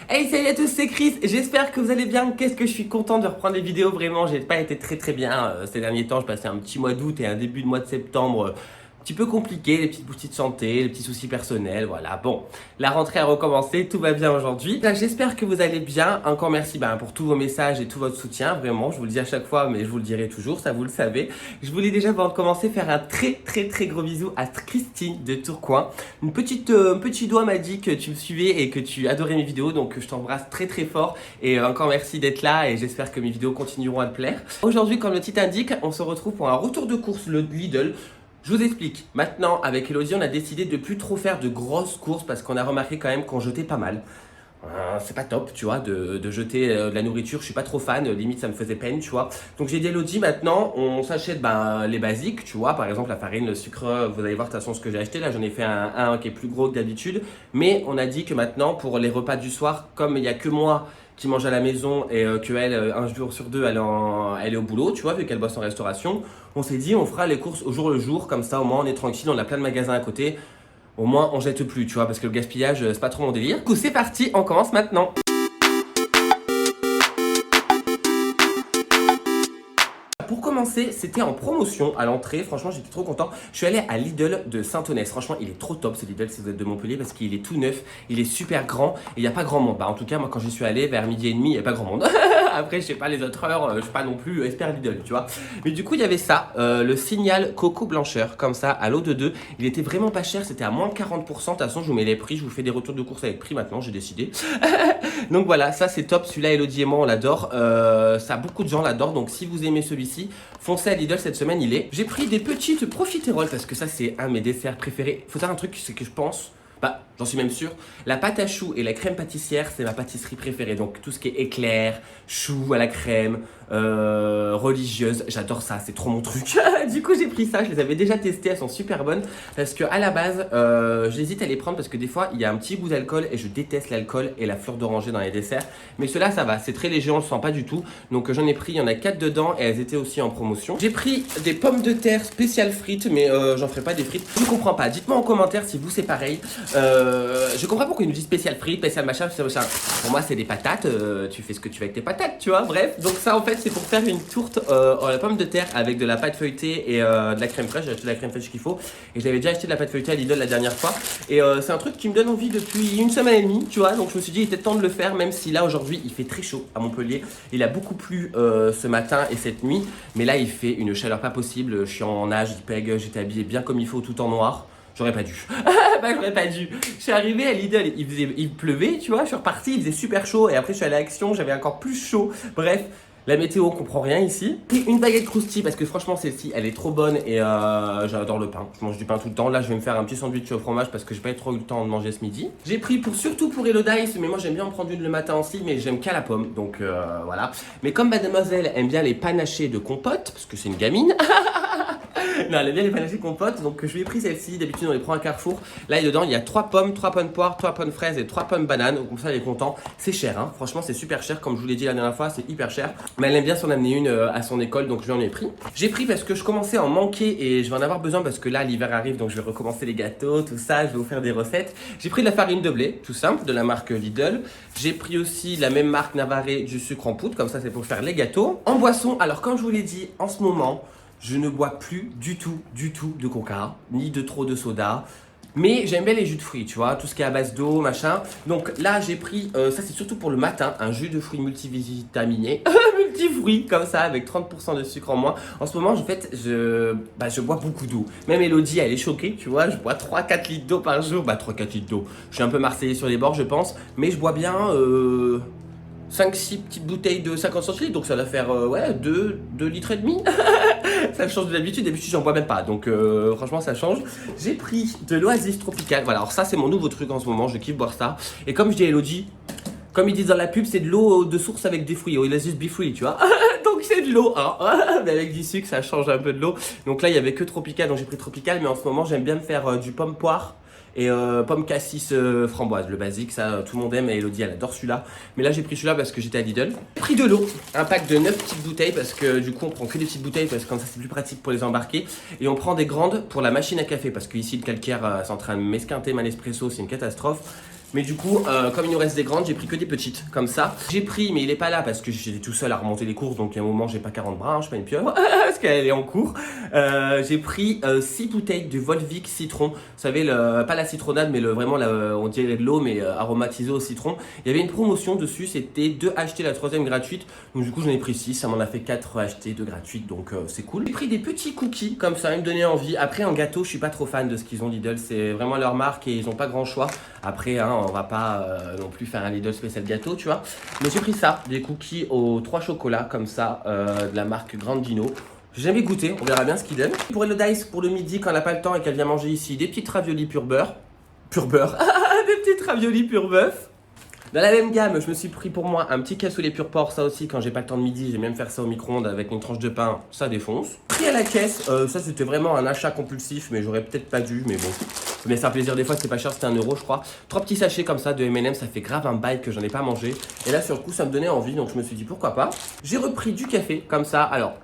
Hey, salut à tous, c'est Chris, j'espère que vous allez bien. Qu'est-ce que je suis content de reprendre les vidéos, vraiment, j'ai pas été très bien ces derniers temps. Je passais un petit mois d'août et un début de mois de septembre un petit peu compliqué, les petites soucis de santé, les petits soucis personnels, voilà. Bon, la rentrée a recommencé, tout va bien aujourd'hui. Là, j'espère que vous allez bien. Encore merci pour tous vos messages et tout votre soutien, vraiment, je vous le dis à chaque fois, mais je vous le dirai toujours, ça vous le savez. Je voulais déjà, avant de commencer, faire un très gros bisou à Christine de Tourcoing. Un petit doigt m'a dit que tu me suivais et que tu adorais mes vidéos, donc je t'embrasse très fort et encore merci d'être là et j'espère que mes vidéos continueront à te plaire. Aujourd'hui, comme le titre indique, on se retrouve pour un retour de course le Lidl. Je vous explique. Maintenant, avec Elodie, on a décidé de plus trop faire de grosses courses parce qu'on a remarqué quand même qu'on jetait pas mal. C'est pas top, tu vois, de jeter de la nourriture. Je suis pas trop fan, limite ça me faisait peine, tu vois. Donc j'ai dit à Elodie, maintenant, on s'achète les basiques, tu vois, par exemple la farine, le sucre. Vous allez voir de toute façon ce que j'ai acheté. Là, j'en ai fait un qui est plus gros que d'habitude. Mais on a dit que maintenant, pour les repas du soir, comme il y a que moi qui mange à la maison et qu'elle, un jour sur deux, elle est au boulot, tu vois, vu qu'elle bosse en restauration, on s'est dit, on fera les courses au jour le jour, comme ça au moins on est tranquille, on a plein de magasins à côté. Au moins, on jette plus, tu vois, parce que le gaspillage, c'est pas trop mon délire. Du coup, c'est parti, on commence maintenant. Pour commencer, c'était en promotion à l'entrée. Franchement, j'étais trop content. Je suis allé à Lidl de Saint-Onès. Franchement, il est trop top ce Lidl si vous êtes de Montpellier parce qu'il est tout neuf. Il est super grand et il n'y a pas grand monde. En tout cas, moi, quand j'y suis allé vers midi et demi, il n'y a pas grand monde. Après, je sais pas les autres heures, je suis pas non plus expert Lidl, tu vois. Mais du coup, il y avait ça, le Signal Coco Blancheur, comme ça, à l'eau de 2. Il était vraiment pas cher, c'était à moins de 40%. De toute façon, je vous mets les prix, je vous fais des retours de course avec prix maintenant, j'ai décidé. Donc voilà, ça c'est top. Celui-là, Elodie et moi, on l'adore. Ça, beaucoup de gens l'adorent. Donc si vous aimez celui-ci, foncez à Lidl cette semaine, il est. J'ai pris des petites profiteroles parce que ça, c'est un de mes desserts préférés. Faut dire un truc, c'est que je pense. J'en suis même sûr. La pâte à choux et la crème pâtissière, c'est ma pâtisserie préférée. Donc tout ce qui est éclair, choux à la crème, religieuse, j'adore ça, c'est trop mon truc. Du coup, j'ai pris ça, je les avais déjà testées, elles sont super bonnes. Parce que à la base, j'hésite à les prendre parce que des fois, il y a un petit goût d'alcool et je déteste l'alcool et la fleur d'oranger dans les desserts. Mais ceux-là, ça va, c'est très léger, on le sent pas du tout. Donc j'en ai pris, il y en a 4 dedans et elles étaient aussi en promotion. J'ai pris des pommes de terre spéciales frites, mais j'en ferai pas des frites. Je ne comprends pas, dites-moi en commentaire si vous c'est pareil. Je comprends pourquoi ils nous disent spécial frites, spécial machin. Pour moi, c'est des patates. Tu fais ce que tu veux avec tes patates, tu vois. Bref, donc ça, en fait, c'est pour faire une tourte à la pomme de terre avec de la pâte feuilletée et de la crème fraîche. J'ai acheté de la crème fraîche qu'il faut. Et j'avais déjà acheté de la pâte feuilletée à Lidl la dernière fois. Et c'est un truc qui me donne envie depuis une semaine et demie, tu vois. Donc je me suis dit, il était temps de le faire, même si là, aujourd'hui, il fait très chaud à Montpellier. Il a beaucoup plu ce matin et cette nuit. Mais là, il fait une chaleur pas possible. Je suis en nage, peg, j'étais habillé bien comme il faut, tout en noir. J'aurais pas dû. J'aurais pas dû. Je suis arrivé à Lidl, il pleuvait, tu vois. Je suis reparti, il faisait super chaud. Et après, je suis allé à Action, j'avais encore plus chaud. Bref, la météo, on comprend rien ici. Puis une baguette croustille, parce que franchement, celle-ci, elle est trop bonne. Et j'adore le pain. Je mange du pain tout le temps. Là, je vais me faire un petit sandwich au fromage parce que j'ai pas trop eu le temps de manger ce midi. J'ai pris surtout pour Elodice, mais moi, j'aime bien en prendre une le matin aussi. Mais j'aime qu'à la pomme. Donc voilà. Mais comme mademoiselle aime bien les panachés de compote, parce que c'est une gamine. Non, elle aime bien les panachés compote, donc je lui ai pris celle-ci. D'habitude, on les prend à Carrefour. Là, dedans, il y a 3 pommes, 3 pommes poires, 3 pommes fraises et 3 pommes bananes. Donc, comme ça, elle est contente. C'est cher, hein. Franchement, c'est super cher. Comme je vous l'ai dit la dernière fois, c'est hyper cher. Mais elle aime bien s'en amener une à son école, donc je lui en ai pris. J'ai pris parce que je commençais à en manquer et je vais en avoir besoin parce que là, l'hiver arrive, donc je vais recommencer les gâteaux, tout ça. Je vais vous faire des recettes. J'ai pris de la farine de blé, tout simple, de la marque Lidl. J'ai pris aussi la même marque Navarrais du sucre en poudre, comme ça, c'est pour faire les gâteaux. En boisson, alors, comme je vous l'ai dit, en ce moment, je ne bois plus du tout de coca, ni de trop de soda. Mais j'aime bien les jus de fruits, tu vois, tout ce qui est à base d'eau, machin. Donc là, j'ai pris, ça c'est surtout pour le matin, un jus de fruits multivitaminé. Multifruits, comme ça, avec 30% de sucre en moins. En ce moment, en fait, je bois beaucoup d'eau. Même Elodie, elle est choquée, tu vois, je bois 3-4 litres d'eau par jour. 3-4 litres d'eau. Je suis un peu marseillais sur les bords, je pense. Mais je bois bien 5-6 petites bouteilles de 50 centilitres, donc ça va faire 2 litres et demi. Ça change de l'habitude, d'habitude j'en bois même pas, donc franchement ça change. J'ai pris de l'Oasis tropicale, voilà, alors ça c'est mon nouveau truc en ce moment, je kiffe boire ça. Et comme je dis à Elodie, comme ils disent dans la pub, c'est de l'eau de source avec des fruits, Oasis be free, tu vois. Donc c'est de l'eau, hein. Mais avec du sucre ça change un peu de l'eau. Donc là il y avait que tropical, donc j'ai pris tropical, mais en ce moment j'aime bien me faire du pomme poire. Et pomme cassis framboise, le basique, ça tout le monde aime et Elodie elle adore celui-là. Mais là j'ai pris celui-là parce que j'étais à Lidl. J'ai pris de l'eau, un pack de 9 petites bouteilles parce que du coup on prend que des petites bouteilles parce que comme ça c'est plus pratique pour les embarquer. Et on prend des grandes pour la machine à café parce que ici le calcaire c'est en train de m'esquinter ma Nespresso, c'est une catastrophe. Mais du coup, comme il nous reste des grandes, j'ai pris que des petites, comme ça. J'ai pris, mais il est pas là parce que j'étais tout seul à remonter les courses, donc à un moment, j'ai pas 40 bras, hein, je suis pas une pieuvre, parce qu'elle est en cours. J'ai pris 6 bouteilles de Volvic citron. Vous savez, pas la citronnade, mais vraiment, on dirait de l'eau, mais aromatisée au citron. Il y avait une promotion dessus, c'était 2 achetés, la 3e gratuite. Donc du coup, j'en ai pris 6, ça m'en a fait 4 achetés, 2 gratuites, donc c'est cool. J'ai pris des petits cookies, comme ça, ils me donnaient envie. Après, en gâteau, je suis pas trop fan de ce qu'ils ont Lidl, c'est vraiment leur marque et ils ont pas grand choix. Après, hein, on va pas non plus faire un Lidl spécial gâteau, tu vois. Mais j'ai pris ça, des cookies aux 3 chocolats, comme ça, de la marque Grandino. J'ai jamais goûté, on verra bien ce qu'ils donnent. Pour Elodice, pour le midi, quand elle n'a pas le temps et qu'elle vient manger ici, des petites raviolis pur beurre. Pur beurre. Des petites raviolis pur bœuf. Dans la même gamme, je me suis pris pour moi un petit cassoulet pur porc, ça aussi quand j'ai pas le temps de midi, j'aime bien me faire ça au micro-ondes avec une tranche de pain, ça défonce. Pris à la caisse, ça c'était vraiment un achat compulsif, mais j'aurais peut-être pas dû, mais bon. Mais c'est un plaisir des fois, c'est pas cher, c'était 1 euro je crois. 3 petits sachets comme ça de M&M, ça fait grave un bail que j'en ai pas mangé. Et là sur le coup ça me donnait envie, donc je me suis dit pourquoi pas. J'ai repris du café comme ça, alors...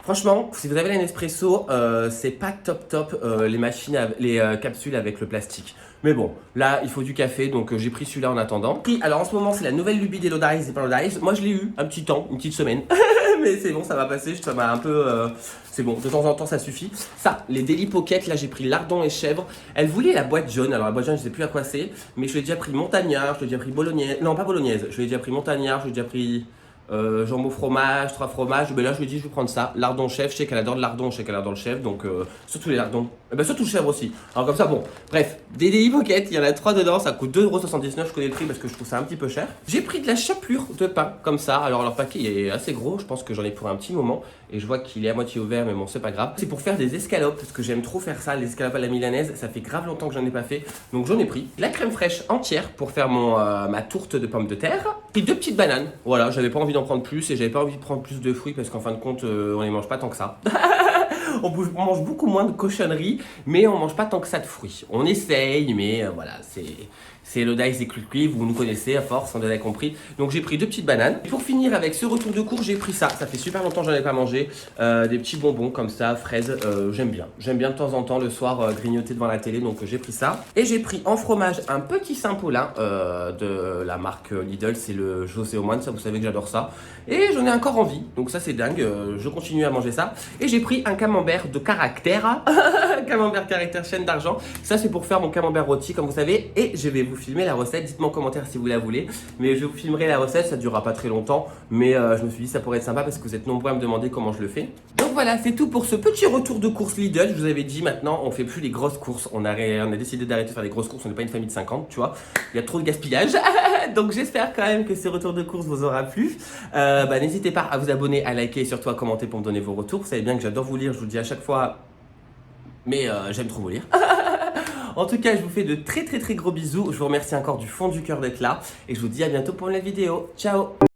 Franchement, si vous avez la Nespresso, c'est pas top les machines, les capsules avec le plastique. Mais bon, là il faut du café, donc j'ai pris celui-là en attendant. Alors en ce moment c'est la nouvelle lubie d'Elodice et Paradise. Moi je l'ai eu un petit temps, une petite semaine. Mais c'est bon, ça va passer, ça m'a un peu... c'est bon, de temps en temps ça suffit. Ça, les Daily Pocket, là j'ai pris lardon et chèvre. Elle voulait la boîte jaune, alors la boîte jaune je sais plus à quoi c'est. Mais je lui ai déjà pris montagnard, je lui ai déjà pris bolognaise. Non pas bolognaise, je lui ai déjà pris montagnard, je lui ai déjà pris... jambon fromage, 3 fromages, mais là je lui ai dit je vais prendre ça, lardon chèvre, je sais qu'elle adore le lardon, je sais qu'elle adore le chèvre, donc surtout les lardons, surtout le chèvre aussi, alors comme ça bon, bref, des Daily Pocket, il y en a 3 dedans, ça coûte 2,79€, je connais le prix parce que je trouve ça un petit peu cher. J'ai pris de la chapelure de pain, comme ça, alors leur paquet est assez gros, je pense que j'en ai pour un petit moment, et je vois qu'il est à moitié ouvert, mais bon c'est pas grave. C'est pour faire des escalopes, parce que j'aime trop faire ça, les escalopes à la milanaise, ça fait grave longtemps que j'en ai pas fait, donc j'en ai pris. De la crème fraîche entière pour faire ma tourte de pommes de terre, et 2 petites bananes, voilà, j'avais pas envie d'en prendre plus et j'avais pas envie de prendre plus de fruits parce qu'en fin de compte on les mange pas tant que ça. On mange beaucoup moins de cochonneries, mais on mange pas tant que ça de fruits. On essaye, mais voilà, c'est Elodice et Clucli, vous nous connaissez à force, on en a compris. Donc j'ai pris 2 petites bananes. Et pour finir avec ce retour de cours, j'ai pris ça. Ça fait super longtemps que j'en ai pas mangé. Des petits bonbons comme ça, fraises, j'aime bien. J'aime bien de temps en temps le soir grignoter devant la télé, donc j'ai pris ça. Et j'ai pris en fromage un petit Saint-Paulin de la marque Lidl, c'est le José au moine, ça vous savez que j'adore ça. Et j'en ai encore envie, donc ça c'est dingue, je continue à manger ça. Et j'ai pris un camembert de caractère, camembert caractère chaîne d'argent. Ça c'est pour faire mon camembert rôti comme vous savez. Et je vais vous filmer la recette, dites-moi en commentaire si vous la voulez. Mais je vous filmerai la recette, ça durera pas très longtemps. Mais je me suis dit ça pourrait être sympa parce que vous êtes nombreux à me demander comment je le fais. Donc voilà, c'est tout pour ce petit retour de course Lidl. Je vous avais dit maintenant, on fait plus les grosses courses. On a décidé d'arrêter de faire les grosses courses, on n'est pas une famille de 50, tu vois. Il y a trop de gaspillage. Donc j'espère quand même que ce retour de course vous aura plu. N'hésitez pas à vous abonner, à liker et surtout à commenter pour me donner vos retours. Vous savez bien que j'adore vous lire, je vous le dis à chaque fois. Mais j'aime trop vous lire. En tout cas, je vous fais de très gros bisous. Je vous remercie encore du fond du cœur d'être là. Et je vous dis à bientôt pour une nouvelle vidéo. Ciao!